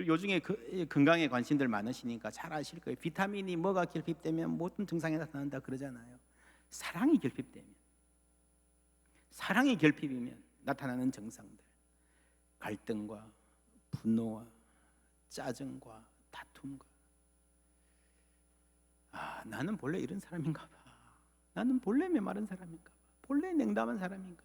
요즘에 건강에 관심들 많으시니까 잘 아실 거예요. 비타민이 뭐가 결핍되면 모든 증상이 나타난다 그러잖아요. 사랑이 결핍되면, 사랑이 결핍이면 나타나는 증상들, 갈등과 분노와 짜증과 다툼과, 나는 본래 이런 사람인가 봐, 나는 본래 메마른 사람인가 봐, 본래 냉담한 사람인가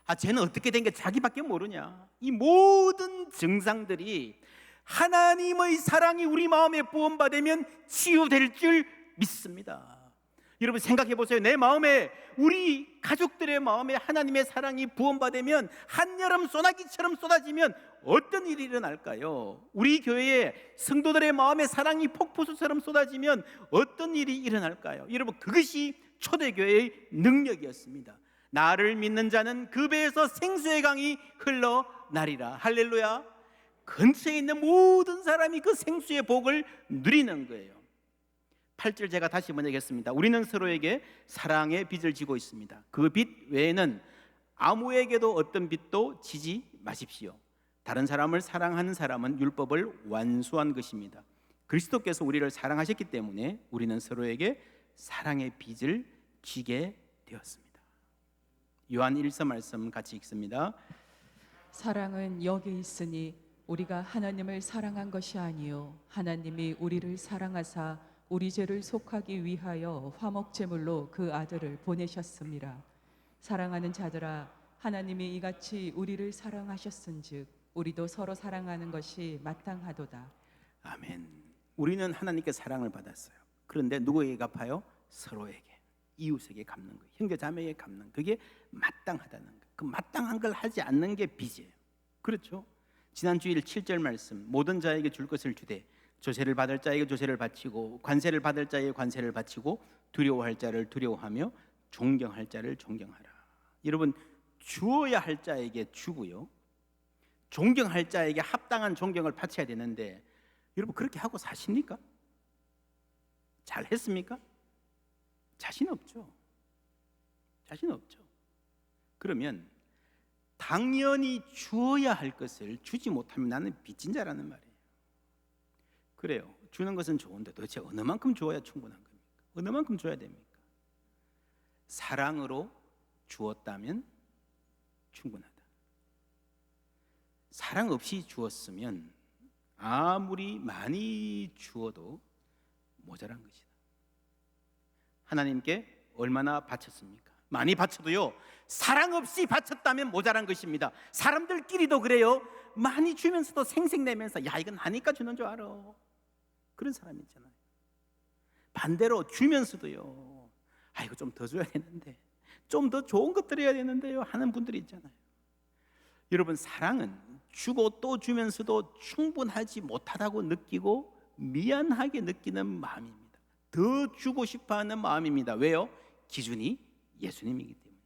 봐, 쟤는 어떻게 된 게 자기밖에 모르냐. 이 모든 증상들이 하나님의 사랑이 우리 마음에 부음받으면 치유될 줄 믿습니다. 여러분 생각해 보세요. 내 마음에, 우리 가족들의 마음에 하나님의 사랑이 부음받으면, 한여름 소나기처럼 쏟아지면 어떤 일이 일어날까요? 우리 교회에 성도들의 마음에 사랑이 폭포수처럼 쏟아지면 어떤 일이 일어날까요? 여러분, 그것이 초대교회의 능력이었습니다. 나를 믿는 자는 그 배에서 생수의 강이 흘러나리라. 할렐루야. 근처에 있는 모든 사람이 그 생수의 복을 누리는 거예요. 8절 제가 다시 먼저 읽겠습니다. 우리는 서로에게 사랑의 빚을 지고 있습니다. 그 빚 외에는 아무에게도 어떤 빚도 지지 마십시오. 다른 사람을 사랑하는 사람은 율법을 완수한 것입니다. 그리스도께서 우리를 사랑하셨기 때문에 우리는 서로에게 사랑의 빚을 지게 되었습니다. 요한 1서 말씀 같이 읽습니다. 사랑은 여기 있으니 우리가 하나님을 사랑한 것이 아니요 하나님이 우리를 사랑하사 우리 죄를 속하기 위하여 화목제물로 그 아들을 보내셨습니다. 사랑하는 자들아, 하나님이 이같이 우리를 사랑하셨은즉 우리도 서로 사랑하는 것이 마땅하도다. 아멘. 우리는 하나님께 사랑을 받았어요. 그런데 누구에게 갚아요? 서로에게, 이웃에게 갚는 거예요. 형제 자매에게 갚는 거예요. 그게 마땅하다는 거예요. 그 마땅한 걸 하지 않는 게 빚이에요. 그렇죠? 지난 주일 7절 말씀, 모든 자에게 줄 것을 주되 조세를 받을 자에게 조세를 바치고 관세를 받을 자에게 관세를 바치고 두려워할 자를 두려워하며 존경할 자를 존경하라. 여러분, 주어야 할 자에게 주고요, 존경할 자에게 합당한 존경을 바쳐야 되는데, 여러분 그렇게 하고 사십니까? 잘 했습니까? 자신 없죠. 자신 없죠. 그러면 당연히 주어야 할 것을 주지 못하면 나는 빚진 자라는 말이에요. 그래요. 주는 것은 좋은데 도대체 어느 만큼 주어야 충분한 겁니까? 어느 만큼 줘야 됩니까? 사랑으로 주었다면 충분하다. 사랑 없이 주었으면 아무리 많이 주어도 모자란 것이다. 하나님께 얼마나 바쳤습니까? 많이 바쳐도요, 사랑 없이 바쳤다면 모자란 것입니다. 사람들끼리도 그래요. 많이 주면서도 생색내면서 야, 이건 하니까 주는 줄 알아, 그런 사람 있잖아요. 반대로 주면서도요, 이거 좀 더 줘야 되는데, 좀 더 좋은 것 드려야 되는데요 하는 분들이 있잖아요. 여러분, 사랑은 주고 또 주면서도 충분하지 못하다고 느끼고 미안하게 느끼는 마음입니다. 더 주고 싶어하는 마음입니다. 왜요? 기준이 예수님이기 때문에,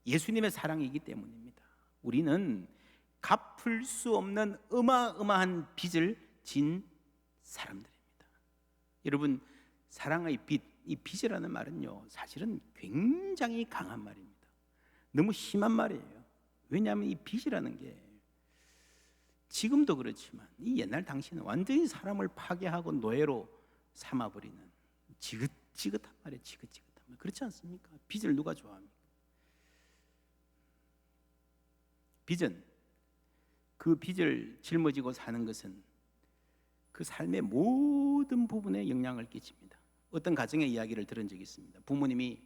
예수님의 사랑이기 때문입니다. 우리는 갚을 수 없는 어마어마한 빚을 진 사람들입니다. 여러분, 사랑의 빚, 이 빚이라는 말은요, 사실은 굉장히 강한 말입니다. 너무 심한 말이에요. 왜냐하면 이 빚이라는 게 지금도 그렇지만 이 옛날 당시에는 완전히 사람을 파괴하고 노예로 삼아버리는 지긋지긋한 말이에요. 지긋지긋한 말. 그렇지 않습니까? 빚을 누가 좋아합니까? 빚은, 그 빚을 짊어지고 사는 것은 그 삶의 모든 부분에 영향을 끼칩니다. 어떤 가정의 이야기를 들은 적이 있습니다. 부모님이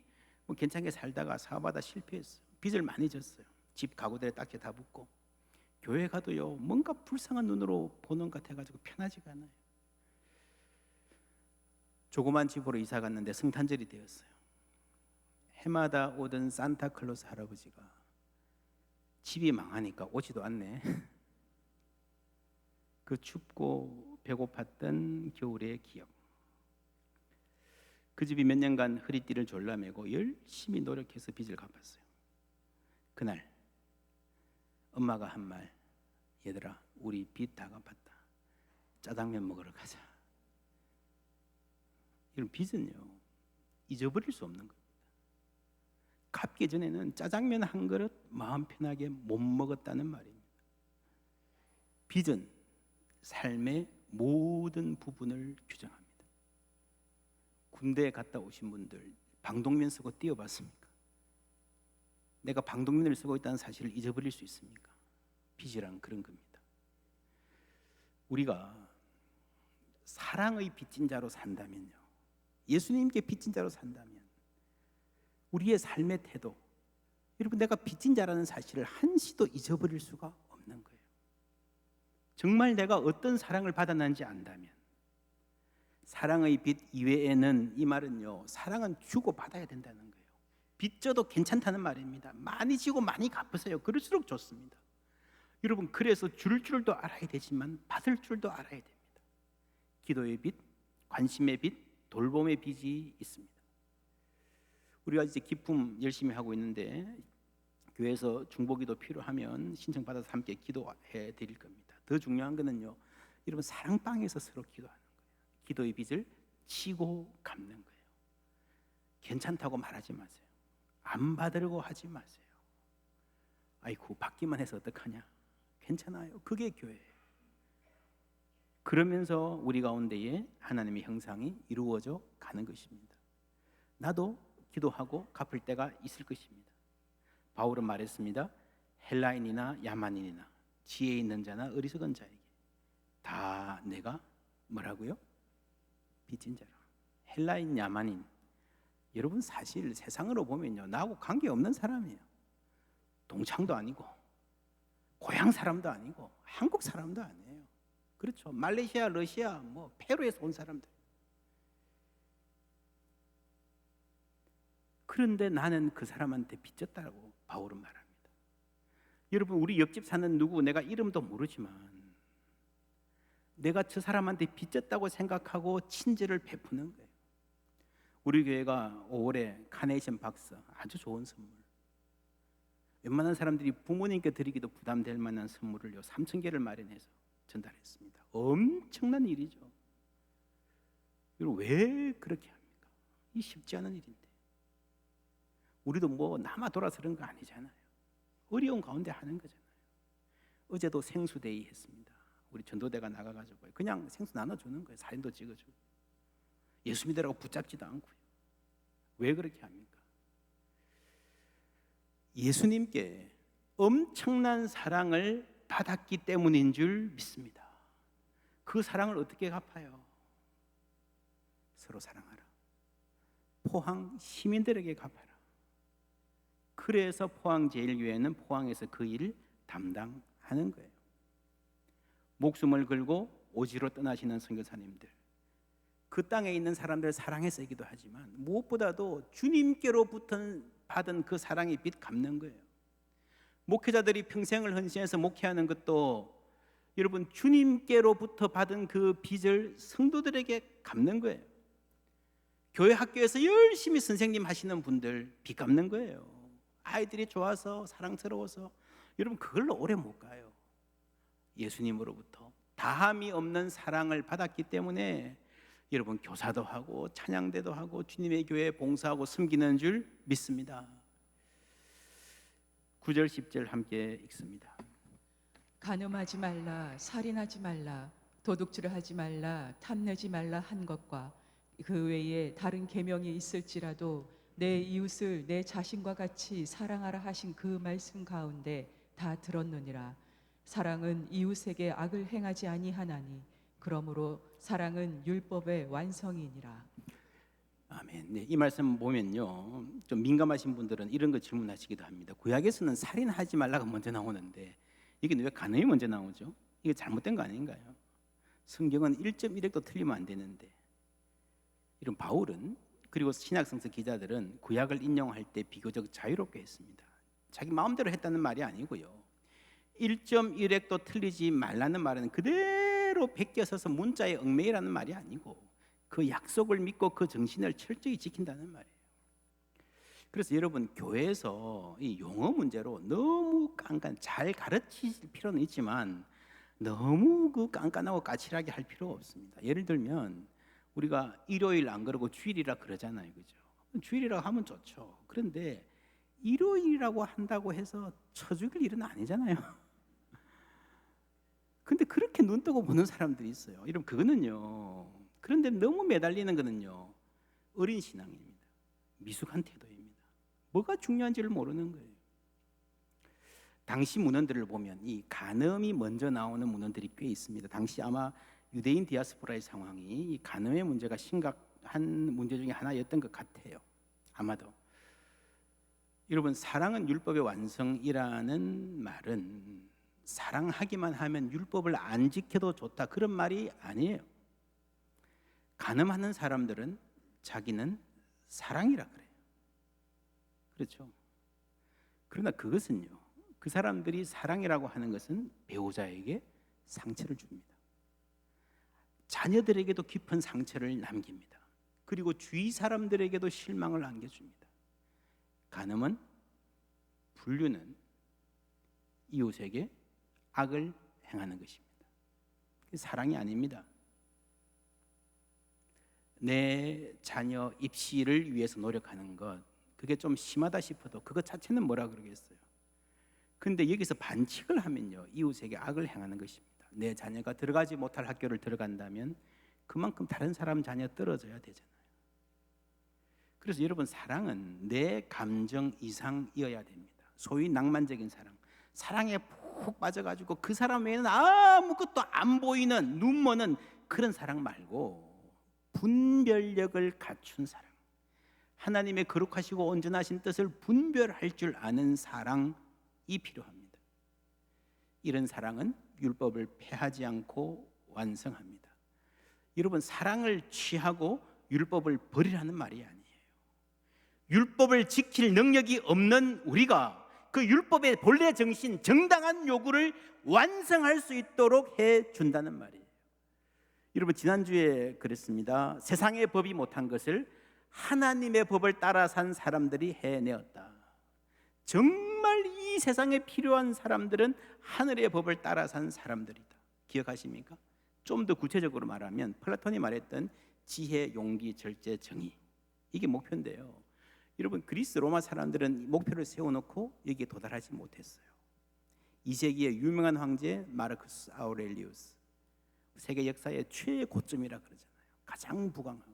괜찮게 살다가 사업하다 실패했어요. 빚을 많이 졌어요. 집 가구들에 딱지 다 붙고, 교회 가도요, 뭔가 불쌍한 눈으로 보는 것 같아가지고 편하지가 않아요. 조그만 집으로 이사 갔는데 성탄절이 되었어요. 해마다 오던 산타클로스 할아버지가 집이 망하니까 오지도 않네. 그 춥고 배고팠던 겨울의 기억. 그 집이 몇 년간 허리띠를 졸라매고 열심히 노력해서 빚을 갚았어요. 그날 엄마가 한 말, 얘들아, 우리 빚 다 갚았다. 짜장면 먹으러 가자. 이런 빚은요, 잊어버릴 수 없는 겁니다. 갚기 전에는 짜장면 한 그릇 마음 편하게 못 먹었다는 말입니다. 빚은 삶의 모든 부분을 규정합니다. 군대에 갔다 오신 분들 방독면 쓰고 뛰어봤습니까? 내가 방독면을 쓰고 있다는 사실을 잊어버릴 수 있습니까? 빚이란 그런 겁니다. 우리가 사랑의 빚진 자로 산다면요, 예수님께 빚진 자로 산다면 우리의 삶의 태도, 여러분 내가 빚진 자라는 사실을 한시도 잊어버릴 수가 없는 거예요. 정말 내가 어떤 사랑을 받았는지 안다면, 사랑의 빚 이외에는, 이 말은요, 사랑은 주고 받아야 된다는 거예요. 빚져도 괜찮다는 말입니다. 많이 지고 많이 갚으세요. 그럴수록 좋습니다. 여러분, 그래서 줄 줄도 알아야 되지만 받을 줄도 알아야 됩니다. 기도의 빚, 관심의 빚, 돌봄의 빚이 있습니다. 우리가 이제 기쁨 열심히 하고 있는데 교회에서 중보기도 필요하면 신청받아서 함께 기도해 드릴 겁니다. 더 중요한 거는요, 여러분 사랑방에서 서로 기도하는 거예요. 기도의 빚을 치고 갚는 거예요. 괜찮다고 말하지 마세요. 안 받으려고 하지 마세요. 아이고 받기만 해서 어떡하냐, 괜찮아요. 그게 교회예요. 그러면서 우리 가운데에 하나님의 형상이 이루어져 가는 것입니다. 나도 기도하고 갚을 때가 있을 것입니다. 바울은 말했습니다. 헬라인이나 야만인이나 지혜 있는 자나 어리석은 자에게 다 내가 뭐라고요? 빚진 자라. 헬라인, 야만인, 여러분 사실 세상으로 보면요, 나하고 관계없는 사람이에요. 동창도 아니고 고향 사람도 아니고 한국 사람도 아니에요. 그렇죠. 말레이시아, 러시아, 뭐 페루에서 온 사람들. 그런데 나는 그 사람한테 빚졌다고 바울은 말합니다. 여러분, 우리 옆집 사는 누구 내가 이름도 모르지만 내가 저 사람한테 빚졌다고 생각하고 친절을 베푸는 거예요. 우리 교회가 5월에 카네이션 박스, 아주 좋은 선물, 웬만한 사람들이 부모님께 드리기도 부담될 만한 선물을 3,000개를 마련해서 전달했습니다. 엄청난 일이죠. 여러분, 왜 그렇게 합니까? 이 쉽지 않은 일인데. 우리도 뭐 남아 돌아서 그런 거 아니잖아요. 어려운 가운데 하는 거잖아요. 어제도 생수데이 했습니다. 우리 전도대가 나가가지고 그냥 생수 나눠주는 거예요. 사진도 찍어주고. 예수 믿으라고 붙잡지도 않고요. 왜 그렇게 합니까? 예수님께 엄청난 사랑을 받았기 때문인 줄 믿습니다. 그 사랑을 어떻게 갚아요? 서로 사랑하라. 포항 시민들에게 갚아라. 그래서 포항제일교회는 포항에서 그 일을 담당하는 거예요. 목숨을 걸고 오지로 떠나시는 선교사님들, 그 땅에 있는 사람들을 사랑해서 이기도 하지만 무엇보다도 주님께로부터 받은 그 사랑의 빚 갚는 거예요. 목회자들이 평생을 헌신해서 목회하는 것도 여러분 주님께로부터 받은 그 빚을 성도들에게 갚는 거예요. 교회 학교에서 열심히 선생님 하시는 분들 빚 갚는 거예요. 아이들이 좋아서 사랑스러워서 여러분 그걸로 오래 못 가요. 예수님으로부터 다함이 없는 사랑을 받았기 때문에 여러분 교사도 하고 찬양대도 하고 주님의 교회에 봉사하고 섬기는 줄 믿습니다. 9절 10절 함께 읽습니다. 간음하지 말라, 살인하지 말라, 도둑질을 하지 말라, 탐내지 말라 한 것과 그 외에 다른 계명이 있을지라도 내 이웃을 내 자신과 같이 사랑하라 하신 그 말씀 가운데 다 들었느니라. 사랑은 이웃에게 악을 행하지 아니하나니 그러므로 사랑은 율법의 완성이니라. 아멘. 네, 이 말씀 보면요, 좀 민감하신 분들은 이런 거 질문하시기도 합니다. 구약에서는 살인하지 말라가 먼저 나오는데 이게 왜 간음이 먼저 나오죠? 이게 잘못된 거 아닌가요? 성경은 1.1획도 틀리면 안 되는데, 이런 바울은 그리고 신약성서 기자들은 구약을 인용할 때 비교적 자유롭게 했습니다. 자기 마음대로 했다는 말이 아니고요, 1.1획도 틀리지 말라는 말은 그대로 베껴서서 문자에 얽매이라는 말이 아니고 그 약속을 믿고 그 정신을 철저히 지킨다는 말이에요. 그래서 여러분 교회에서 이 용어 문제로 너무 잘 가르칠 필요는 있지만 너무 그 깐깐하고 까칠하게 할 필요가 없습니다. 예를 들면 우리가 일요일 안 그러고 주일이라 그러잖아요, 그죠? 주일이라고 하면 좋죠. 그런데 일요일이라고 한다고 해서 쳐 죽일 일은 아니잖아요. 근데 그렇게 눈 뜨고 보는 사람들이 있어요. 여러분, 그거는요, 그런데 너무 매달리는 거는요, 어린 신앙입니다. 미숙한 태도입니다. 뭐가 중요한지를 모르는 거예요. 당시 문헌들을 보면 이 간음이 먼저 나오는 문헌들이 꽤 있습니다. 당시 아마 유대인 디아스포라의 상황이 이 간음의 문제가 심각한 문제 중에 하나였던 것 같아요. 아마도. 여러분, 사랑은 율법의 완성이라는 말은 사랑하기만 하면 율법을 안 지켜도 좋다, 그런 말이 아니에요. 간음하는 사람들은 자기는 사랑이라 그래요. 그렇죠? 그러나 그것은요, 그 사람들이 사랑이라고 하는 것은 배우자에게 상처를 줍니다. 자녀들에게도 깊은 상처를 남깁니다. 그리고 주위 사람들에게도 실망을 안겨줍니다. 간음은, 불륜은 이웃에게 악을 행하는 것입니다. 사랑이 아닙니다. 내 자녀 입시를 위해서 노력하는 것, 그게 좀 심하다 싶어도 그것 자체는 뭐라 그러겠어요. 근데 여기서 반칙을 하면요, 이웃에게 악을 행하는 것입니다. 내 자녀가 들어가지 못할 학교를 들어간다면 그만큼 다른 사람 자녀 떨어져야 되잖아요. 그래서 여러분, 사랑은 내 감정 이상이어야 됩니다. 소위 낭만적인 사랑, 사랑에 푹 빠져가지고 그 사람 외에는 아무것도 안 보이는, 눈먼은 그런 사랑 말고 분별력을 갖춘 사랑, 하나님의 거룩하시고 온전하신 뜻을 분별할 줄 아는 사랑이 필요합니다. 이런 사랑은 율법을 폐하지 않고 완성합니다. 여러분, 사랑을 취하고 율법을 버리라는 말이 아니에요. 율법을 지킬 능력이 없는 우리가 그 율법의 본래 정신, 정당한 요구를 완성할 수 있도록 해준다는 말이에요. 여러분, 지난주에 그랬습니다. 세상의 법이 못한 것을 하나님의 법을 따라 산 사람들이 해내었다. 정말 이 세상에 필요한 사람들은 하늘의 법을 따라 산 사람들이다. 기억하십니까? 좀 더 구체적으로 말하면 플라톤이 말했던 지혜, 용기, 절제, 정의, 이게 목표인데요. 여러분, 그리스 로마 사람들은 목표를 세워놓고 여기에 도달하지 못했어요. 2세기의 유명한 황제 마르쿠스 아우렐리우스, 세계 역사의 최고점이라 그러잖아요. 가장 부강하고,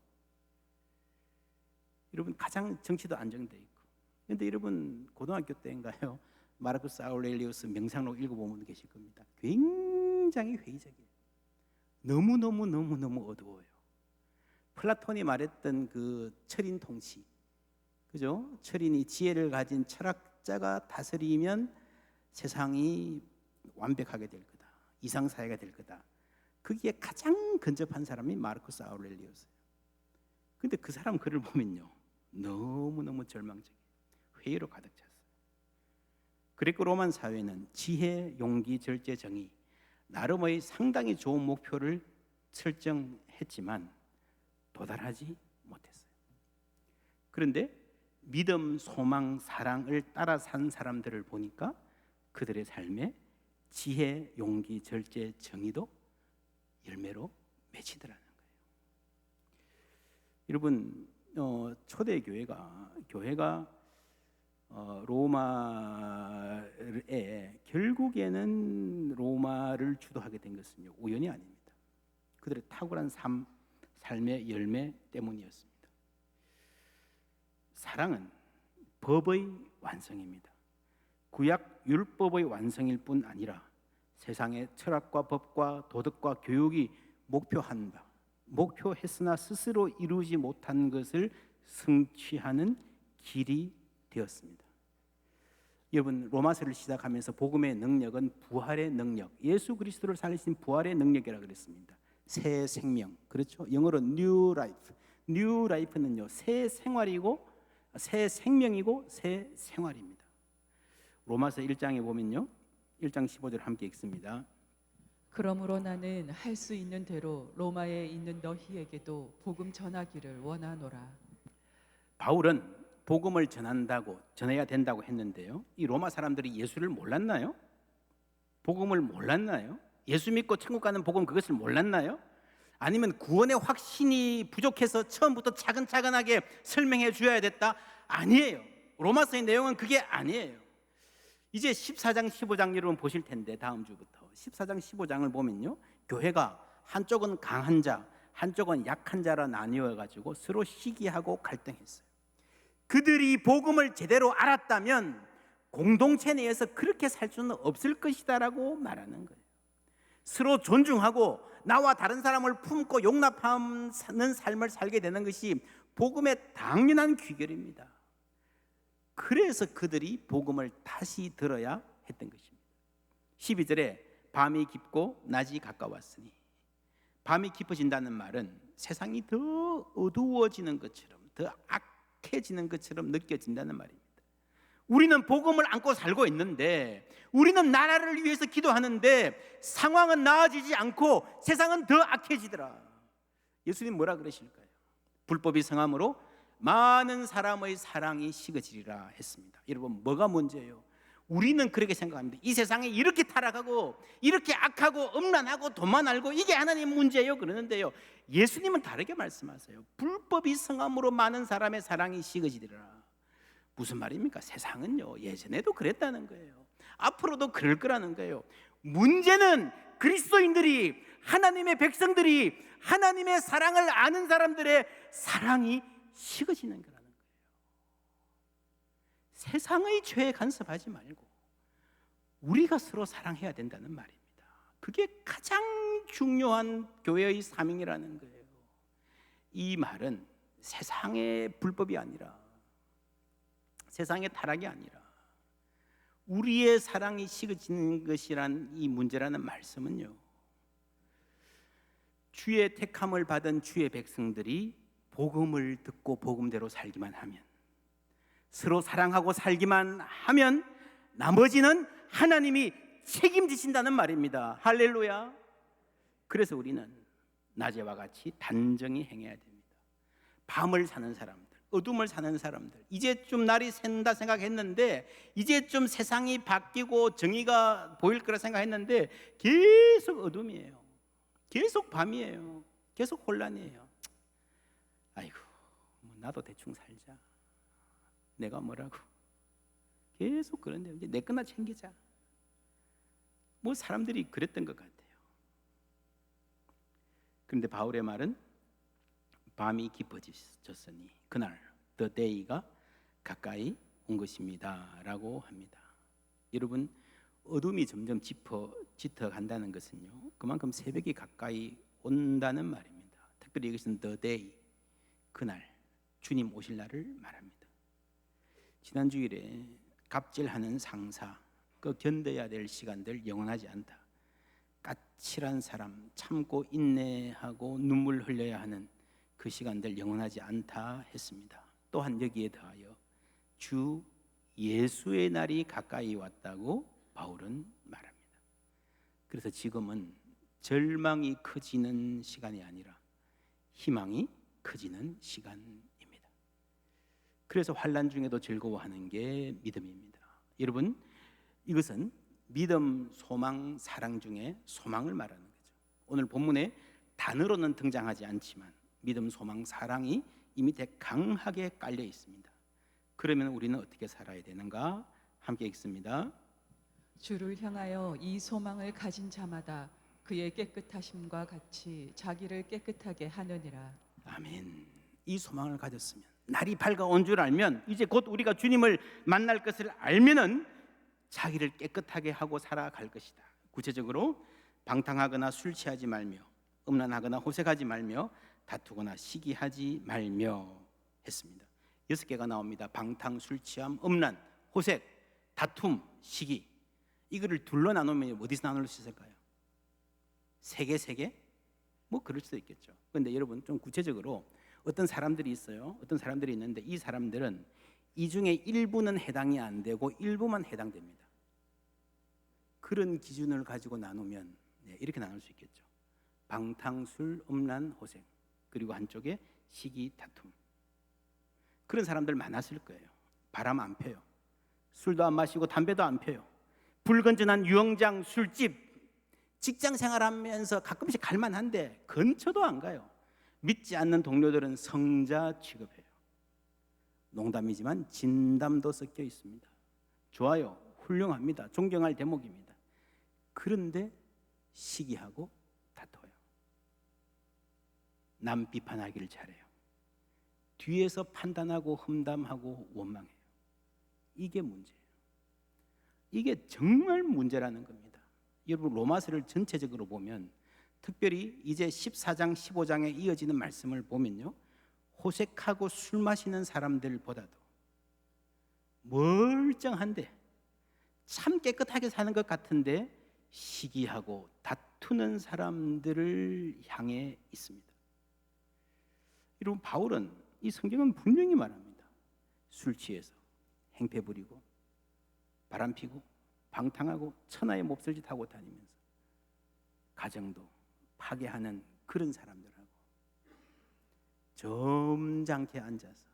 여러분, 가장 정치도 안정돼 있고. 그런데 여러분, 고등학교 때인가요? 마르쿠스 아우렐리우스 명상록 읽어보면 계실 겁니다. 굉장히 회의적이에요. 너무 어두워요. 플라톤이 말했던 그 철인 통치, 그죠? 철인이 지혜를 가진 철학자가 다스리면 세상이 완벽하게 될 거다, 이상사회가 될 거다. 거기에 가장 근접한 사람이 마르쿠스 아우렐리우스예요. 근데 그 사람 글을 보면요, 너무너무 절망적이에요. 회의로 가득 찼어요. 그리고 로만 사회는 지혜, 용기, 절제, 정의, 나름의 상당히 좋은 목표를 설정했지만 도달하지 못했어요. 그런데 믿음, 소망, 사랑을 따라 산 사람들을 보니까 그들의 삶에 지혜, 용기, 절제, 정의도 열매로 맺히더라는 거예요. 여러분, 초대 교회가 로마에, 결국에는 로마를 주도하게 된 것은요, 우연이 아닙니다. 그들의 탁월한 삶의 열매 때문이었습니다. 사랑은 법의 완성입니다. 구약 율법의 완성일 뿐 아니라 세상의 철학과 법과 도덕과 교육이 목표했으나 스스로 이루지 못한 것을 성취하는 길이 되었습니다. 여러분, 로마서를 시작하면서 복음의 능력은 부활의 능력, 예수 그리스도를 살리신 부활의 능력이라고 그랬습니다. 새 생명, 그렇죠? 영어로 new life. new life는요, 새 생활이고, 새 생명이고, 새 생활입니다. 로마서 1장에 보면요, 1장 15절 함께 읽습니다. 그러므로 나는 할 수 있는 대로 로마에 있는 너희에게도 복음 전하기를 원하노라. 바울은 복음을 전해야 된다고 했는데요, 이 로마 사람들이 예수를 몰랐나요? 복음을 몰랐나요? 예수 믿고 천국 가는 복음, 그것을 몰랐나요? 아니면 구원의 확신이 부족해서 처음부터 차근차근하게 설명해 주어야 됐다? 아니에요. 로마서의 내용은 그게 아니에요. 이제 14장 15장 여러분 보실 텐데 다음 주부터 14장 15장을 보면요, 교회가 한쪽은 강한 자, 한쪽은 약한 자라 나뉘어 가지고 서로 시기하고 갈등했어요. 그들이 복음을 제대로 알았다면 공동체 내에서 그렇게 살 수는 없을 것이다라고 말하는 거예요. 서로 존중하고 나와 다른 사람을 품고 용납하는 삶을 살게 되는 것이 복음의 당연한 귀결입니다. 그래서 그들이 복음을 다시 들어야 했던 것입니다. 12절에 밤이 깊고 낮이 가까웠으니, 밤이 깊어진다는 말은 세상이 더 어두워지는 것처럼, 더 악해지는 것처럼 느껴진다는 말입니다. 우리는 복음을 안고 살고 있는데, 우리는 나라를 위해서 기도하는데 상황은 나아지지 않고 세상은 더 악해지더라. 예수님 뭐라 그러실까요? 불법이 성함으로 많은 사람의 사랑이 식어지리라 했습니다. 여러분, 뭐가 문제예요? 우리는 그렇게 생각합니다. 이 세상에 이렇게 타락하고 이렇게 악하고 음란하고 돈만 알고 이게 하나님 문제예요 그러는데요, 예수님은 다르게 말씀하세요. 불법이 성함으로 많은 사람의 사랑이 식어지리라. 무슨 말입니까? 세상은요, 예전에도 그랬다는 거예요. 앞으로도 그럴 거라는 거예요. 문제는 그리스도인들이, 하나님의 백성들이, 하나님의 사랑을 아는 사람들의 사랑이 식어지는 거라는 거예요. 세상의 죄에 간섭하지 말고 우리가 서로 사랑해야 된다는 말입니다. 그게 가장 중요한 교회의 사명이라는 거예요. 이 말은 세상의 불법이 아니라, 세상의 타락이 아니라 우리의 사랑이 식어지는 것이란 이 문제라는 말씀은요, 주의 택함을 받은 주의 백성들이 복음을 듣고 복음대로 살기만 하면, 서로 사랑하고 살기만 하면 나머지는 하나님이 책임지신다는 말입니다. 할렐루야. 그래서 우리는 낮에와 같이 단정히 행해야 됩니다. 밤을 사는 사람들, 어둠을 사는 사람들, 이제 좀 날이 샌다 생각했는데, 이제 좀 세상이 바뀌고 정의가 보일 거라 생각했는데 계속 어둠이에요. 계속 밤이에요. 계속 혼란이에요. 아이고, 뭐 나도 대충 살자, 내가 뭐라고, 계속 그런데 이제 내 거나 챙기자. 뭐 사람들이 그랬던 것 같아요. 그런데 바울의 말은 밤이 깊어졌으니 그날 the day가 가까이 온 것입니다 라고 합니다. 여러분, 어둠이 점점 짙어간다는 것은요, 그만큼 새벽이 가까이 온다는 말입니다. 특별히 이것은 the day, 그날, 주님 오실 날을 말합니다. 지난 주일에 갑질하는 상사, 그 견뎌야 될 시간들 영원하지 않다, 까칠한 사람, 참고 인내하고 눈물 흘려야 하는 그 시간들 영원하지 않다 했습니다. 또한 여기에 더하여 주 예수의 날이 가까이 왔다고 바울은 말합니다. 그래서 지금은 절망이 커지는 시간이 아니라 희망이 커지는 시간입니다. 그래서 환난 중에도 즐거워하는 게 믿음입니다. 여러분, 이것은 믿음, 소망, 사랑 중에 소망을 말하는 거죠. 오늘 본문에 단어로는 등장하지 않지만 믿음, 소망, 사랑이 이 밑에 강하게 깔려 있습니다. 그러면 우리는 어떻게 살아야 되는가? 함께 읽습니다. 주를 향하여 이 소망을 가진 자마다 그의 깨끗하심과 같이 자기를 깨끗하게 하느니라. 아멘. 이 소망을 가졌으면, 날이 밝아온 줄 알면, 이제 곧 우리가 주님을 만날 것을 알면은 자기를 깨끗하게 하고 살아갈 것이다. 구체적으로 방탕하거나 술 취하지 말며, 음란하거나 호색하지 말며, 다투거나 시기하지 말며 했습니다. 6개가 나옵니다. 방탕, 술 취함, 음란, 호색, 다툼, 시기. 이거를 둘로 나누면 어디서 나눌 수 있을까요? 3개? 뭐 그럴 수도 있겠죠. 그런데 여러분, 좀 구체적으로 어떤 사람들이 있어요. 어떤 사람들이 있는데 이 사람들은 이 중에 일부는 해당이 안 되고 일부만 해당됩니다. 그런 기준을 가지고 나누면 이렇게 나눌 수 있겠죠. 방탕, 술, 음란, 호색, 그리고 한쪽에 시기, 다툼. 그런 사람들 많았을 거예요. 바람 안 펴요. 술도 안 마시고 담배도 안 펴요. 불건전한 유흥장, 술집, 직장 생활하면서 가끔씩 갈만한데 근처도 안 가요. 믿지 않는 동료들은 성자 취급해요. 농담이지만 진담도 섞여 있습니다. 좋아요, 훌륭합니다. 존경할 대목입니다. 그런데 시기하고 다퉈요. 남 비판하기를 잘해요. 뒤에서 판단하고 험담하고 원망해요. 이게 문제예요. 이게 정말 문제라는 겁니다. 여러분, 로마서를 전체적으로 보면, 특별히 이제 14장 15장에 이어지는 말씀을 보면요, 호색하고 술 마시는 사람들보다도 멀쩡한데 참 깨끗하게 사는 것 같은데 시기하고 다투는 사람들을 향해 있습니다. 여러분, 바울은 이 성경은 분명히 말합니다. 술 취해서 행패 부리고 바람 피고 방탕하고 천하의 몹쓸짓 하고 다니면서 가정도 파괴하는 그런 사람들하고 점잖게 앉아서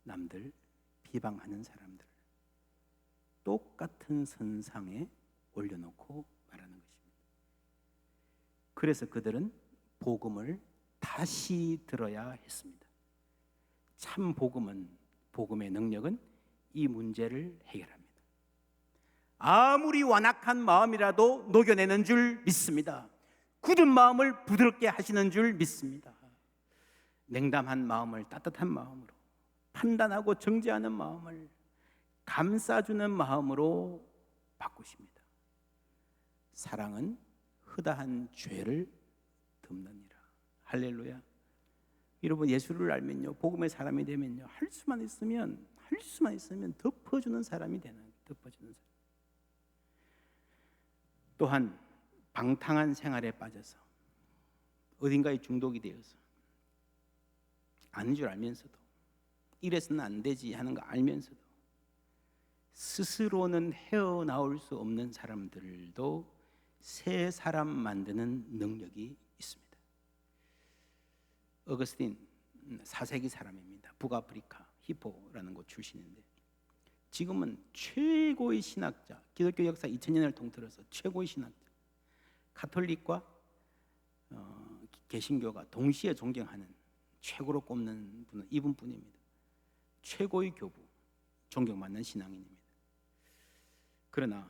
남들 비방하는 사람들 똑같은 선상에 올려놓고 말하는 것입니다. 그래서 그들은 복음을 다시 들어야 했습니다. 참 복음의 능력은 이 문제를 해결합니다. 아무리 완악한 마음이라도 녹여내는 줄 믿습니다. 굳은 마음을 부드럽게 하시는 줄 믿습니다. 냉담한 마음을 따뜻한 마음으로, 판단하고 정죄하는 마음을 감싸주는 마음으로 바꾸십니다. 사랑은 허다한 죄를 덮느니라. 할렐루야. 여러분, 예수를 알면요, 복음의 사람이 되면요, 할 수만 있으면 덮어주는 사람이 되는 거예요. 덮어주는 사람. 또한 방탕한 생활에 빠져서 어딘가에 중독이 되어서 아닌 줄 알면서도, 이래서는 안 되지 하는 거 알면서도 스스로는 헤어나올 수 없는 사람들도 새 사람 만드는 능력이 있습니다. 어거스틴 4세기 사람입니다. 북아프리카 히포라는 곳 출신인데, 지금은 최고의 신학자, 기독교 역사 2000년을 통틀어서 최고의 신학자, 가톨릭과 개신교가 동시에 존경하는 최고로 꼽는 분은 이분뿐입니다. 최고의 교부, 존경받는 신앙인입니다. 그러나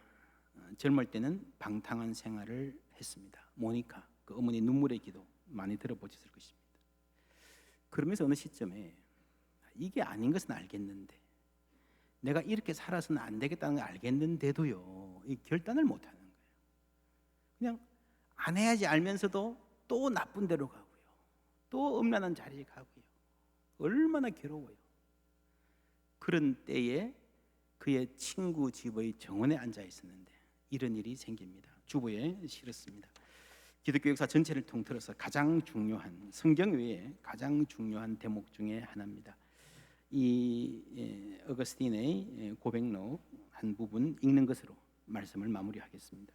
젊을 때는 방탕한 생활을 했습니다. 모니카, 그 어머니 눈물의 기도 많이 들어보셨을 것입니다. 그러면서 어느 시점에 이게 아닌 것은 알겠는데, 내가 이렇게 살아서는 안 되겠다는 걸 알겠는데도요, 이 결단을 못 하는 거예요. 그냥 안 해야지 알면서도 또 나쁜 데로 가고요, 또 음란한 자리에 가고요. 얼마나 괴로워요. 그런 때에 그의 친구 집의 정원에 앉아 있었는데 이런 일이 생깁니다. 주보에 실었습니다. 기독교 역사 전체를 통틀어서 가장 중요한, 성경 외에 가장 중요한 대목 중에 하나입니다. 이 어거스틴의 고백록 한 부분 읽는 것으로 말씀을 마무리하겠습니다.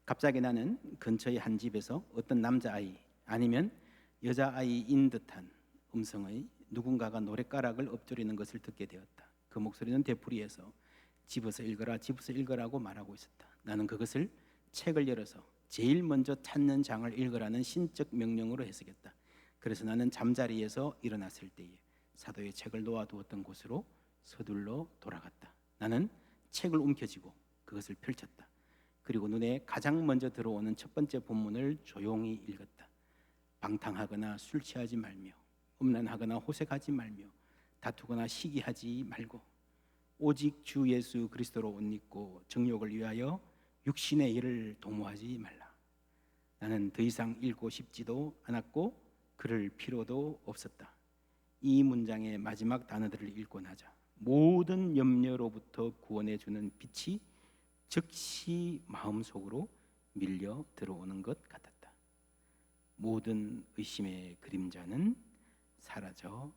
갑자기 나는 근처의 한 집에서 어떤 남자아이 아니면 여자아이인 듯한 음성의 누군가가 노랫가락을 엎조리는 것을 듣게 되었다. 그 목소리는 되풀이해서 집어서 읽어라, 집어서 읽어라고 말하고 있었다. 나는 그것을 책을 열어서 제일 먼저 찾는 장을 읽으라는 신적 명령으로 해석했다. 그래서 나는 잠자리에서 일어났을 때에 사도의 책을 놓아두었던 곳으로 서둘러 돌아갔다. 나는 책을 움켜쥐고 그것을 펼쳤다. 그리고 눈에 가장 먼저 들어오는 첫 번째 본문을 조용히 읽었다. 방탕하거나 술 취하지 말며, 음란하거나 호색하지 말며, 다투거나 시기하지 말고, 오직 주 예수 그리스도로 옷 입고 정욕을 위하여 육신의 일을 도모하지 말라. 나는 더 이상 읽고 싶지도 않았고 그럴 필요도 없었다. 이 문장의 마지막 단어들을 읽고 나자 모든 염려로부터 구원해 주는 빛이 즉시 마음속으로 밀려 들어오는 것 같았다. 모든 의심의 그림자는 사라져